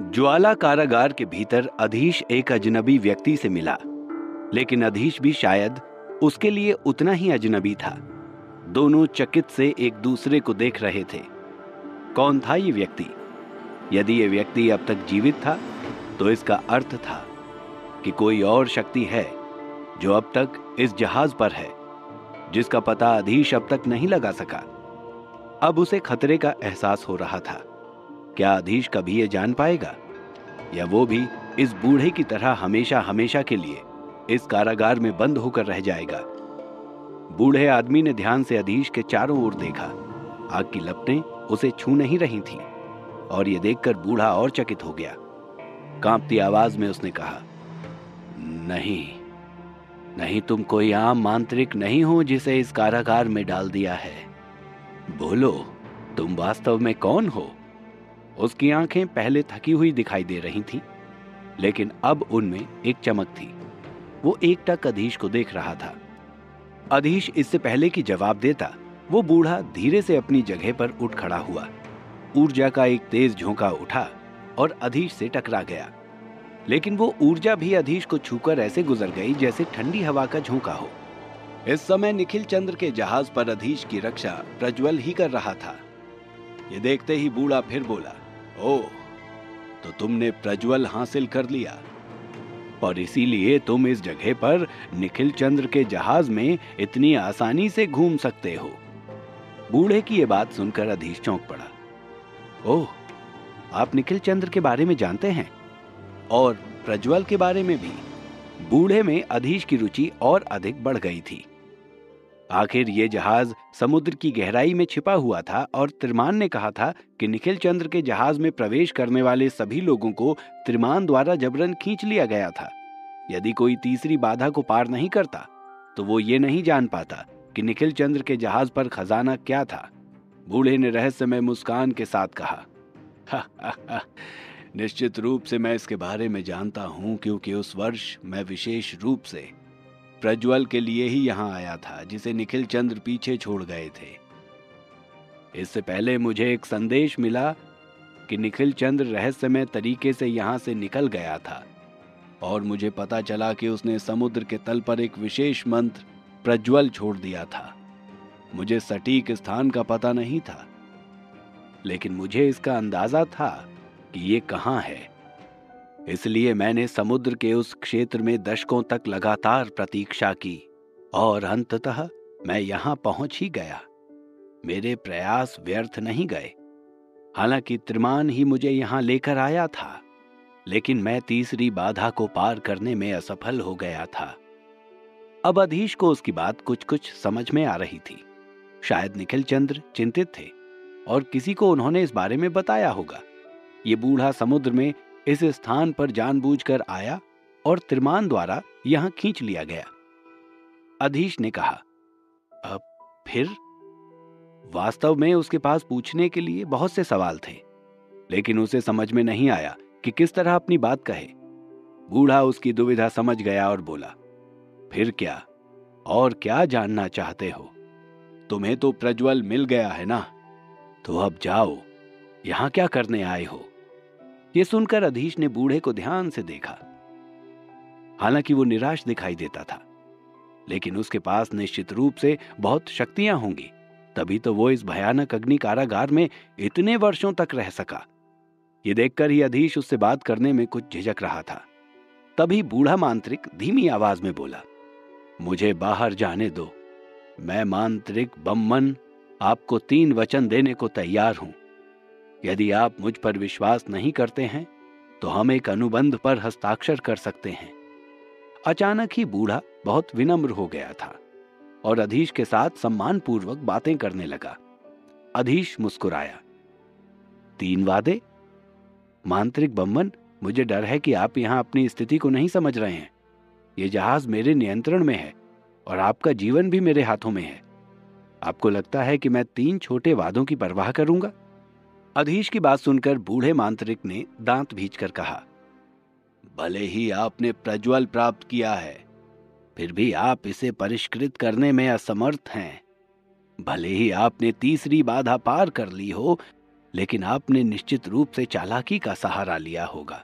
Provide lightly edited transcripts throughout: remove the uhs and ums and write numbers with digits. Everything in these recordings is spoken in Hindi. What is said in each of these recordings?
ज्वाला कारागार के भीतर अधीश एक अजनबी व्यक्ति से मिला, लेकिन अधीश भी शायद उसके लिए उतना ही अजनबी था। दोनों चकित से एक दूसरे को देख रहे थे। कौन था ये व्यक्ति? यदि ये व्यक्ति अब तक जीवित था तो इसका अर्थ था कि कोई और शक्ति है जो अब तक इस जहाज पर है, जिसका पता अधीश अब तक नहीं लगा सका। अब उसे खतरे का एहसास हो रहा था। क्या अधीश कभी ये जान पाएगा, या वो भी इस बूढ़े की तरह हमेशा हमेशा के लिए इस कारागार में बंद होकर रह जाएगा? बूढ़े आदमी ने ध्यान से अधीश के चारों ओर देखा। आग की लपटें उसे छू नहीं रही थीं, और ये देखकर बूढ़ा और चकित हो गया। कांपती आवाज में उसने कहा, नहीं नहीं, तुम कोई आम मांत्रिक नहीं हो जिसे इस कारागार में डाल दिया है। बोलो, तुम वास्तव में कौन हो? उसकी आंखें पहले थकी हुई दिखाई दे रही थीं, लेकिन अब उनमें एक चमक थी। वो एकटक अधीश को देख रहा था। अधीश इससे पहले कि जवाब देता, वो बूढ़ा धीरे से अपनी जगह पर उठ खड़ा हुआ। ऊर्जा का एक तेज झोंका उठा और अधीश से टकरा गया, लेकिन वो ऊर्जा भी अधीश को छूकर ऐसे गुजर गई जैसे ठंडी हवा का झोंका हो। इस समय निखिल चंद्र के जहाज पर अधीश की रक्षा प्रज्वल ही कर रहा था। ये देखते ही बूढ़ा फिर बोला, ओह, तो तुमने प्रज्वल हासिल कर लिया, और इसीलिए तुम इस जगह पर निखिल चंद्र के जहाज में इतनी आसानी से घूम सकते हो। बूढ़े की ये बात सुनकर अधीश चौंक पड़ा। ओह, आप निखिल चंद्र के बारे में जानते हैं, और प्रज्वल के बारे में भी? बूढ़े में अधीश की रुचि और अधिक बढ़ गई थी। आखिर ये जहाज समुद्र की गहराई में छिपा हुआ था, और त्रिमान ने कहा था कि निखिल चंद्र के जहाज में प्रवेश करने वाले सभी लोगों को त्रिमान द्वारा जबरन खींच लिया गया था। यदि कोई तीसरी बाधा को पार नहीं करता तो वो ये नहीं जान पाता कि निखिल चंद्र के जहाज पर खजाना क्या था। बूढ़े ने रहस्यमय मुस्कान के साथ कहा, हा, हा, हा, निश्चित रूप से मैं इसके बारे में जानता हूं, क्योंकि उस वर्ष मैं विशेष रूप से प्रज्वल के लिए ही यहां आया था, जिसे निखिल चंद्र पीछे छोड़ गए थे। इससे पहले मुझे एक संदेश मिला कि निखिल चंद्र रहस्यमय तरीके से यहां से निकल गया था, और मुझे पता चला कि उसने समुद्र के तल पर एक विशेष मंत्र प्रज्वल छोड़ दिया था। मुझे सटीक स्थान का पता नहीं था, लेकिन मुझे इसका अंदाजा था कि ये कहां है। इसलिए मैंने समुद्र के उस क्षेत्र में दशकों तक लगातार प्रतीक्षा की, और अंततः मैं यहां पहुंच ही गया। मेरे प्रयास व्यर्थ नहीं गए। हालांकि त्रिमान ही मुझे यहां लेकर आया था, लेकिन मैं तीसरी बाधा को पार करने में असफल हो गया था। अब अधीश को उसकी बात कुछ कुछ समझ में आ रही थी। शायद निखिल चंद्र चिंतित थे, और किसी को उन्होंने इस बारे में बताया होगा। ये बूढ़ा समुद्र में इस स्थान पर जानबूझकर आया और त्रिमान द्वारा यहां खींच लिया गया। अधीश ने कहा, अब फिर? वास्तव में उसके पास पूछने के लिए बहुत से सवाल थे, लेकिन उसे समझ में नहीं आया कि किस तरह अपनी बात कहे। बूढ़ा उसकी दुविधा समझ गया और बोला, फिर क्या? और क्या जानना चाहते हो? तुम्हें तो प्रज्वल मिल गया है ना, तो अब जाओ। यहां क्या करने आए हो? यह सुनकर अधीश ने बूढ़े को ध्यान से देखा। हालांकि वो निराश दिखाई देता था, लेकिन उसके पास निश्चित रूप से बहुत शक्तियां होंगी, तभी तो वो इस भयानक अग्नि कारागार में इतने वर्षों तक रह सका। ये देखकर ही अधीश उससे बात करने में कुछ झिझक रहा था। तभी बूढ़ा मांत्रिक धीमी आवाज में बोला, मुझे बाहर जाने दो। मैं मांत्रिक बम्मन आपको 3 वचन देने को तैयार हूं। यदि आप मुझ पर विश्वास नहीं करते हैं तो हम एक अनुबंध पर हस्ताक्षर कर सकते हैं। अचानक ही बूढ़ा बहुत विनम्र हो गया था और अधीश के साथ सम्मानपूर्वक बातें करने लगा। अधीश मुस्कुराया। 3 वादे? मांत्रिक बम्मन, मुझे डर है कि आप यहां अपनी स्थिति को नहीं समझ रहे हैं। यह जहाज मेरे नियंत्रण में है और आपका जीवन भी मेरे हाथों में है। आपको लगता है कि मैं 3 छोटे वादों की परवाह करूंगा? अधीश की बात सुनकर बूढ़े मांत्रिक ने दांत भींचकर कहा, भले ही आपने प्रज्वल प्राप्त किया है, फिर भी आप इसे परिष्कृत करने में असमर्थ हैं। भले ही आपने तीसरी बाधा पार कर ली हो, लेकिन आपने निश्चित रूप से चालाकी का सहारा लिया होगा।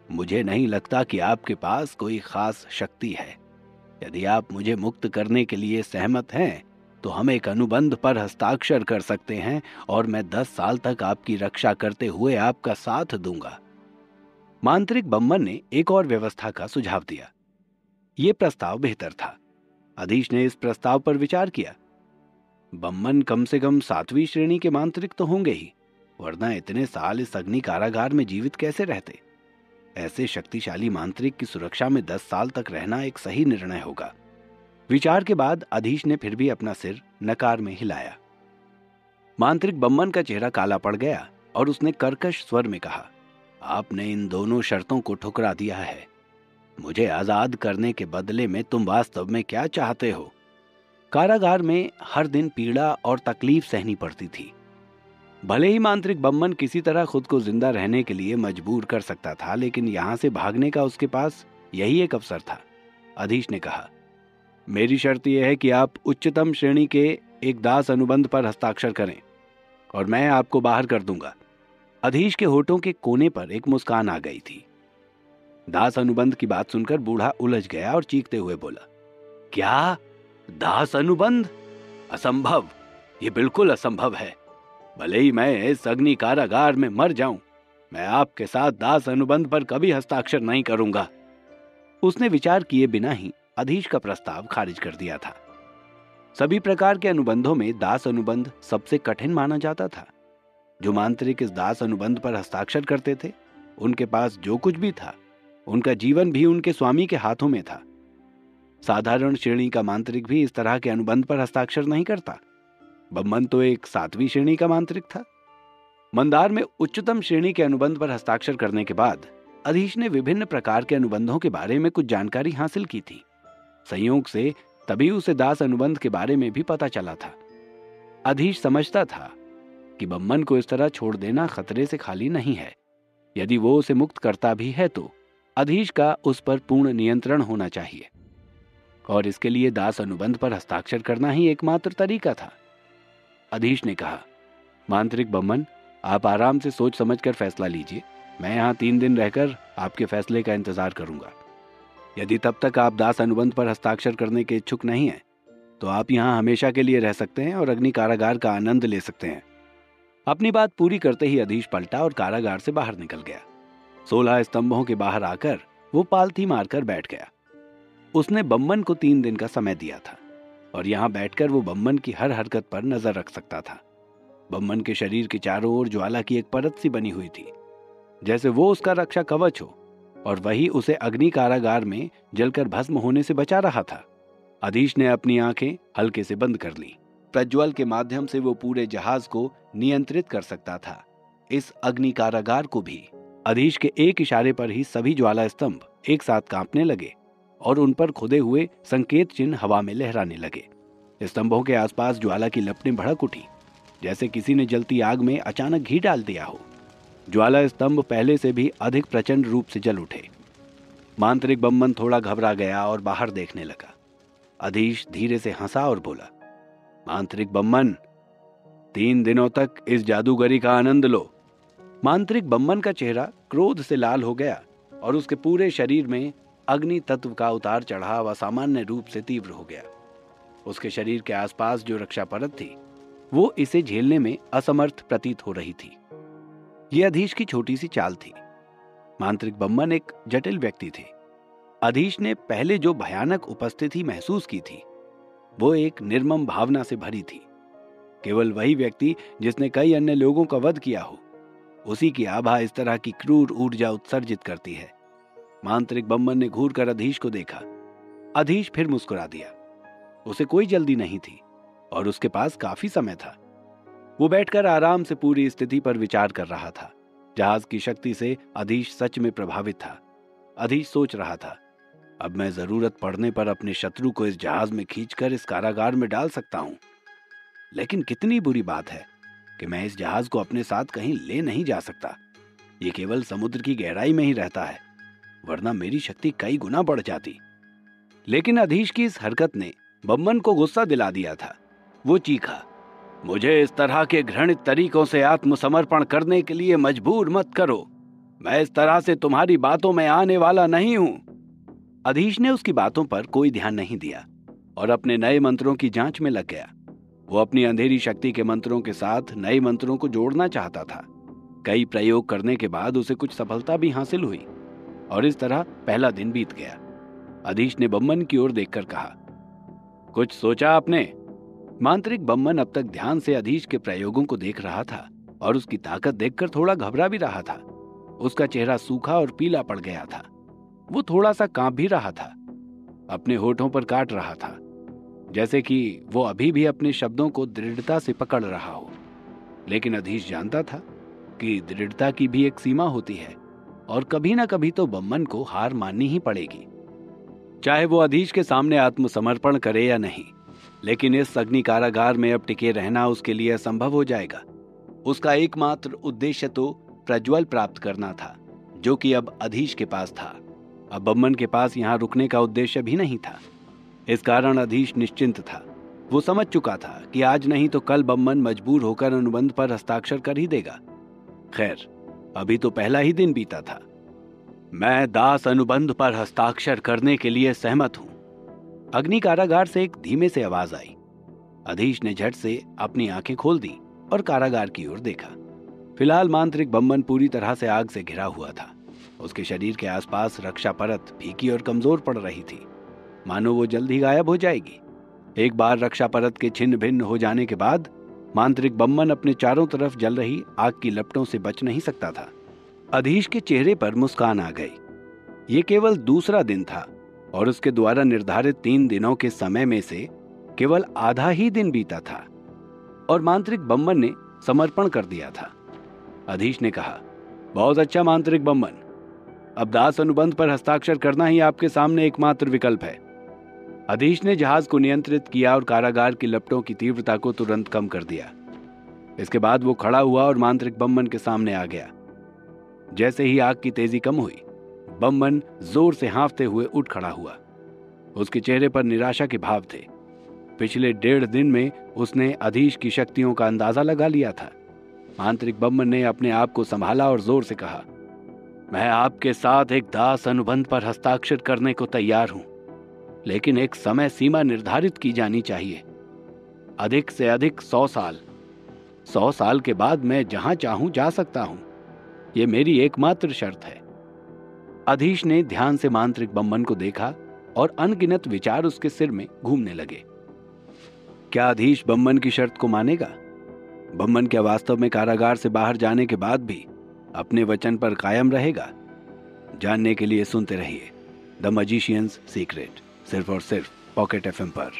मुझे नहीं लगता कि आपके पास कोई खास शक्ति है। यदि आप मुझे मुक्त करने के लिए सहमत हैं तो हम एक अनुबंध पर हस्ताक्षर कर सकते हैं और मैं 10 साल तक आपकी रक्षा करते हुए आपका साथ दूंगा। मांत्रिक बम्मन ने एक और व्यवस्था का सुझाव दिया। यह प्रस्ताव बेहतर था। अधीश ने इस प्रस्ताव पर विचार किया। बम्मन कम से कम 7वीं श्रेणी के मांत्रिक तो होंगे ही, वरना इतने साल इस अग्नि कारागार में जीवित कैसे रहते। ऐसे शक्तिशाली मांत्रिक की सुरक्षा में 10 साल तक रहना एक सही निर्णय होगा। विचार के बाद अधीश ने फिर भी अपना सिर नकार में हिलाया। मांत्रिक बम्मन का चेहरा काला पड़ गया और उसने कर्कश स्वर में कहा, आपने इन दोनों शर्तों को ठुकरा दिया है। मुझे आजाद करने के बदले में तुम वास्तव में क्या चाहते हो? कारागार में हर दिन पीड़ा और तकलीफ सहनी पड़ती थी। भले ही मांत्रिक बम्मन किसी तरह खुद को जिंदा रहने के लिए मजबूर कर सकता था, लेकिन यहां से भागने का उसके पास यही एक अवसर था। अधीश ने कहा, मेरी शर्त यह है कि आप उच्चतम श्रेणी के एक दास अनुबंध पर हस्ताक्षर करें और मैं आपको बाहर कर दूंगा। अधीश के होठों के कोने पर एक मुस्कान आ गई थी। दास अनुबंध की बात सुनकर बूढ़ा उलझ गया और चीखते हुए बोला, क्या? दास अनुबंध? असंभव, यह बिल्कुल असंभव है। भले ही मैं इस अग्नि कारागार में मर जाऊं, मैं आपके साथ दास अनुबंध पर कभी हस्ताक्षर नहीं करूंगा। उसने विचार किए बिना ही अधीश का प्रस्ताव खारिज कर दिया था। सभी प्रकार के अनुबंधों में दास अनुबंध सबसे कठिन माना जाता था। जो मांत्रिक इस दास अनुबंध पर हस्ताक्षर करते थे, उनके पास जो कुछ भी था, उनका जीवन भी उनके स्वामी के हाथों में था। साधारण श्रेणी का मांत्रिक भी इस तरह के अनुबंध पर हस्ताक्षर नहीं करता। बम्मन तो एक 7वीं श्रेणी का मांत्रिक था। मंदार में उच्चतम श्रेणी के अनुबंध पर हस्ताक्षर करने के बाद अधीश ने विभिन्न प्रकार के अनुबंधों के बारे में कुछ जानकारी हासिल की थी। संयोग से तभी उसे दास अनुबंध के बारे में भी पता चला था। अधीश समझता था कि बम्मन को इस तरह छोड़ देना खतरे से खाली नहीं है। यदि वो उसे मुक्त करता भी है तो अधीश का उस पर पूर्ण नियंत्रण होना चाहिए, और इसके लिए दास अनुबंध पर हस्ताक्षर करना ही एकमात्र तरीका था। अधीश ने कहा, मांत्रिक बम्मन, आप आराम से सोच समझकर फैसला लीजिए। मैं यहाँ 3 दिन रहकर आपके फैसले का इंतजार करूंगा। यदि तब तक आप दास अनुबंध पर हस्ताक्षर करने के इच्छुक नहीं हैं, तो आप यहाँ हमेशा के लिए रह सकते हैं और अग्नि कारागार का आनंद ले सकते हैं। अपनी बात पूरी करते ही अधीश पलटा और कारागार से बाहर निकल गया। 16 स्तंभों के बाहर आकर वो पालथी मारकर बैठ गया। उसने बम्मन को 3 दिन का समय दिया था और यहाँ बैठकर वो बम्मन की हर हरकत पर नजर रख सकता था। बम्मन के शरीर के चारों ओर ज्वाला की एक परत सी बनी हुई थी, जैसे वो उसका रक्षा कवच हो, और वही उसे अग्नि कारागार में जलकर भस्म होने से बचा रहा था। अधीश ने अपनी आंखें हल्के से बंद कर ली। प्रज्वल के माध्यम से वो पूरे जहाज को नियंत्रित कर सकता था। इस अग्नि कारागार को भी अधीश के एक इशारे पर ही सभी ज्वाला स्तंभ एक साथ कांपने लगे और उन पर खुदे हुए संकेत चिन्ह हवा में लहराने लगे। स्तंभों के आसपास ज्वाला की लपटें भड़क उठी, जैसे किसी ने जलती आग में अचानक घी डाल दिया हो। ज्वाला स्तंभ पहले से भी अधिक प्रचंड रूप से जल उठे। मांत्रिक बम्मन थोड़ा घबरा गया और बाहर देखने लगा। अधीश धीरे से हंसा और बोला, मांत्रिक बम्मन, 3 दिनों तक इस जादूगरी का आनंद लो। मांत्रिक बम्मन का चेहरा क्रोध से लाल हो गया और उसके पूरे शरीर में अग्नि तत्व का उतार चढ़ाव असामान्य रूप से तीव्र हो गया। उसके शरीर के आसपास जो रक्षा परत थी, वो इसे झेलने में असमर्थ प्रतीत हो रही थी। यह अधीश की छोटी सी चाल थी। मांत्रिक बम्मन एक जटिल व्यक्ति थे। अधीश ने पहले जो भयानक उपस्थिति महसूस की थी, वो एक निर्मम भावना से भरी थी। केवल वही व्यक्ति जिसने कई अन्य लोगों का वध किया हो, उसी की आभा इस तरह की क्रूर ऊर्जा उत्सर्जित करती है। मांत्रिक बम्मन ने घूर कर अधीश को देखा। अधीश फिर मुस्कुरा दिया। उसे कोई जल्दी नहीं थी और उसके पास काफी समय था। वो बैठकर आराम से पूरी स्थिति पर विचार कर रहा था। जहाज की शक्ति से अधीश सच में प्रभावित था। अधीश सोच रहा था, अब मैं जरूरत पड़ने पर अपने शत्रु को इस जहाज में खींचकर इस कारागार में डाल सकता हूं। लेकिन कितनी बुरी बात है कि मैं इस जहाज को अपने साथ कहीं ले नहीं जा सकता। ये केवल समुद्र की गहराई में ही रहता है, वरना मेरी शक्ति कई गुना बढ़ जाती। लेकिन अधीश की इस हरकत ने बम्मन को गुस्सा दिला दिया था। वो चीखा, मुझे इस तरह के घृणित तरीकों से आत्मसमर्पण करने के लिए मजबूर मत करो। मैं इस तरह से तुम्हारी बातों में आने वाला नहीं हूं। अधीश ने उसकी बातों पर कोई ध्यान नहीं दिया और अपने नए मंत्रों की जांच में लग गया। वो अपनी अंधेरी शक्ति के मंत्रों के साथ नए मंत्रों को जोड़ना चाहता था। कई प्रयोग करने के बाद उसे कुछ सफलता भी हासिल हुई और इस तरह पहला दिन बीत गया। अधीश ने बम्मन की ओर देखकर कहा, कुछ सोचा आपने? मांत्रिक बम्मन अब तक ध्यान से अधीश के प्रयोगों को देख रहा था और उसकी ताकत देखकर थोड़ा घबरा भी रहा था। उसका चेहरा सूखा और पीला पड़ गया था। वो थोड़ा सा कांप भी रहा था, अपने होठों पर काट रहा था, जैसे कि वो अभी भी अपने शब्दों को दृढ़ता से पकड़ रहा हो। लेकिन अधीश जानता था कि दृढ़ता की भी एक सीमा होती है और कभी ना कभी तो बम्मन को हार माननी ही पड़ेगी, चाहे वो अधीश के सामने आत्मसमर्पण करे या नहीं। लेकिन इस अग्नि कारागार में अब टिके रहना उसके लिए असंभव हो जाएगा। उसका एकमात्र उद्देश्य तो प्रज्वल प्राप्त करना था, जो कि अब अधीश के पास था। अब बम्मन के पास यहां रुकने का उद्देश्य भी नहीं था। इस कारण अधीश निश्चिंत था। वो समझ चुका था कि आज नहीं तो कल बम्मन मजबूर होकर अनुबंध पर हस्ताक्षर कर ही देगा। खैर, अभी तो पहला ही दिन बीता था। मैं दास अनुबंध पर हस्ताक्षर करने के लिए सहमत हूं। अग्नि कारागार से एक धीमे से आवाज आई। अधीश ने झट से अपनी आंखें खोल दी और कारागार की ओर देखा। फिलहाल मांत्रिक बम्मन पूरी तरह से आग से घिरा हुआ था। उसके शरीर के आसपास रक्षा परत फीकी और कमजोर पड़ रही थी, मानो वो जल्द ही गायब हो जाएगी। एक बार रक्षा परत के छिन्न भिन्न हो जाने के बाद मांत्रिक बम्मन अपने चारों तरफ जल रही आग की लपटों से बच नहीं सकता था। अधीश के चेहरे पर मुस्कान आ गई। ये केवल दूसरा दिन था और उसके द्वारा निर्धारित 3 दिनों के समय में से केवल आधा ही दिन बीता था और मांत्रिक बम्मन ने समर्पण कर दिया था। अधीश ने कहा, बहुत अच्छा मांत्रिक बम्मन, अब दास अनुबंध पर हस्ताक्षर करना ही आपके सामने एकमात्र विकल्प है। अधीश ने जहाज को नियंत्रित किया और कारागार की लपटों की तीव्रता को तुरंत कम कर दिया। इसके बाद वो खड़ा हुआ और मांत्रिक बम्मन के सामने आ गया। जैसे ही आग की तेजी कम हुई, बम्मन जोर से हाँफते हुए उठ खड़ा हुआ। उसके चेहरे पर निराशा के भाव थे। पिछले 1.5 दिन में उसने अधीश की शक्तियों का अंदाजा लगा लिया था। मांत्रिक बम्मन ने अपने आप को संभाला और जोर से कहा, मैं आपके साथ एक दास अनुबंध पर हस्ताक्षर करने को तैयार हूं, लेकिन एक समय सीमा निर्धारित की जानी चाहिए। अधिक से अधिक 100 साल। 100 साल के बाद मैं जहां चाहूं जा सकता हूं। यह मेरी एकमात्र शर्त है। अधीश ने ध्यान से मांत्रिक बम्मन को देखा और अनगिनत विचार उसके सिर में घूमने लगे। क्या अधीश बम्मन की शर्त को मानेगा? बम्मन क्या वास्तव में कारागार से बाहर जाने के बाद भी अपने वचन पर कायम रहेगा? जानने के लिए सुनते रहिए द मैजिशियंस सीक्रेट, सिर्फ और सिर्फ पॉकेट एफएम पर।